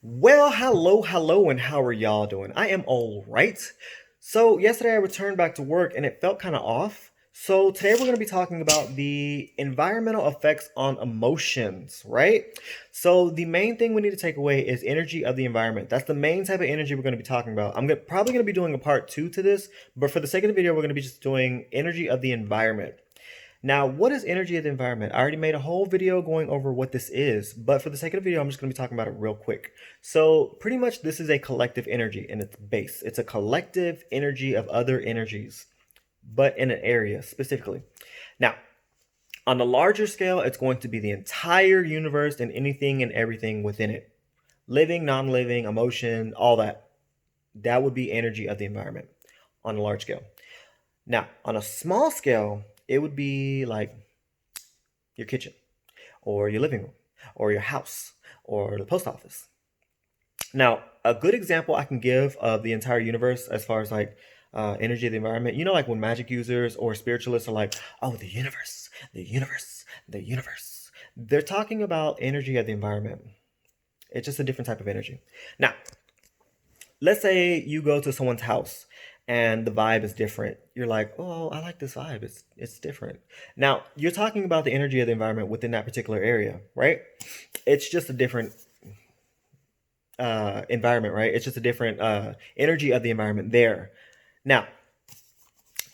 Well, hello, and how are y'all doing? I am all right. So, yesterday I returned back to work and it felt kind of off. So, today we're going to be talking about the environmental effects on emotions, right? So, the main thing we need to take away is energy of the environment. That's the main type of energy we're going to be talking about. Probably going to be doing a part two to this, but for the sake of the video, we're going to be just doing energy of the environment. Now, what is energy of the environment? I already made a whole video going over what this is, but for the sake of the video, I'm just going to be talking about it real quick. So, pretty much, this is a collective energy in its base. It's a collective energy of other energies, but in an area specifically. Now, on the larger scale, it's going to be the entire universe and anything and everything within it, living, non living, emotion, all that. That would be energy of the environment on a large scale. Now, on a small scale, it would be like your kitchen or your living room or your house or the post office. Now, a good example I can give of the entire universe as far as like energy of the environment, like when magic users or spiritualists are like, oh, the universe, the universe, the universe. They're talking about energy of the environment. It's just a different type of energy. Now, let's say you go to someone's house and the vibe is different. You're like, oh, I like this vibe. It's different. Now, you're talking about the energy of the environment within that particular area, right? It's just a different environment, right? It's just a different energy of the environment there. Now,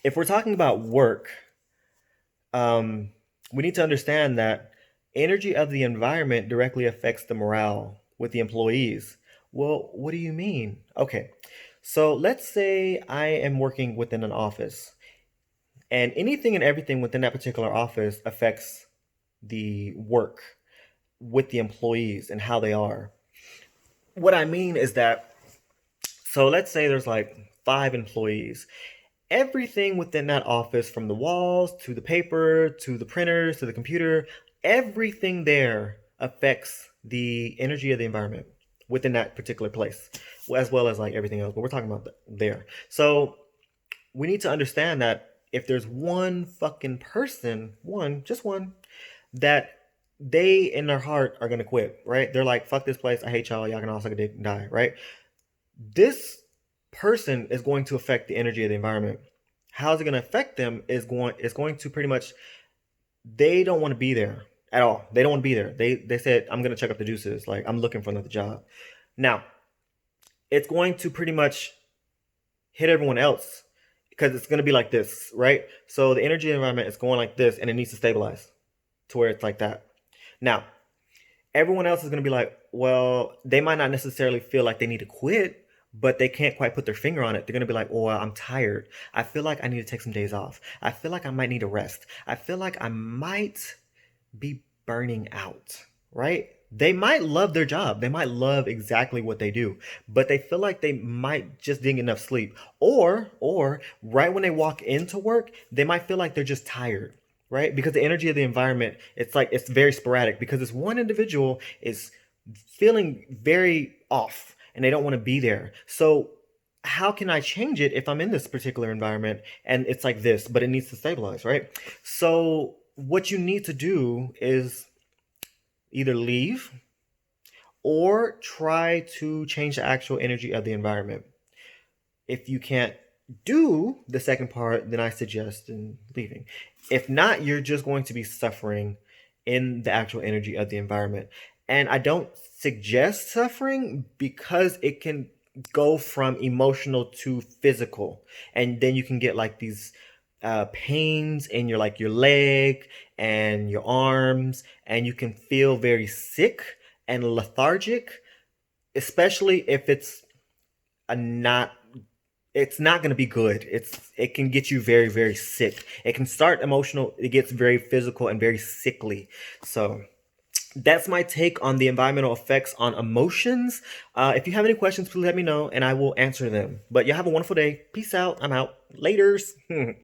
if we're talking about work, we need to understand that energy of the environment directly affects the morale with the employees. Well, what do you mean? Okay, so let's say I am working within an office, and anything and everything within that particular office affects the work with the employees and how they are. What I mean is that, so let's say there's like 5 employees. Everything within that office, from the walls to the paper to the printers to the computer, everything there affects the energy of the environment within that particular place, as well as like everything else. But we're talking about there. So we need to understand that if there's one fucking person, just one, that they in their heart are gonna quit, right? They're like, fuck this place, I hate y'all can all suck a dick and die, right? This person is going to affect the energy of the environment. How is it going to affect them is going to pretty much, they don't want to be there at all. They don't want to be there. They said, I'm going to check up the juices. Like, I'm looking for another job. Now, it's going to pretty much hit everyone else because it's going to be like this, right? So the energy environment is going like this and it needs to stabilize to where it's like that. Now, everyone else is going to be like, well, they might not necessarily feel like they need to quit, but they can't quite put their finger on it. They're going to be like, oh, I'm tired. I feel like I need to take some days off. I feel like I might need a rest. I feel like I might be burning out, right? They might love their job. They might love exactly what they do, but they feel like they might just didn't get enough sleep. Or right when they walk into work, they might feel like they're just tired, right? Because the energy of the environment, it's like it's very sporadic because this one individual is feeling very off and they don't want to be there. So how can I change it if I'm in this particular environment and it's like this, but it needs to stabilize, right? So what you need to do is either leave or try to change the actual energy of the environment. If you can't do the second part, then I suggest leaving. If not, you're just going to be suffering in the actual energy of the environment. And I don't suggest suffering because it can go from emotional to physical. And then you can get like these pains in your leg and your arms, and you can feel very sick and lethargic, especially if a not it's not going to be good. It can get you very, very sick. It can start emotional, it gets very physical and very sickly. So that's my take on the environmental effects on emotions. If you have any questions, please let me know and I will answer them. But you have a wonderful day. Peace out. I'm out. Laters.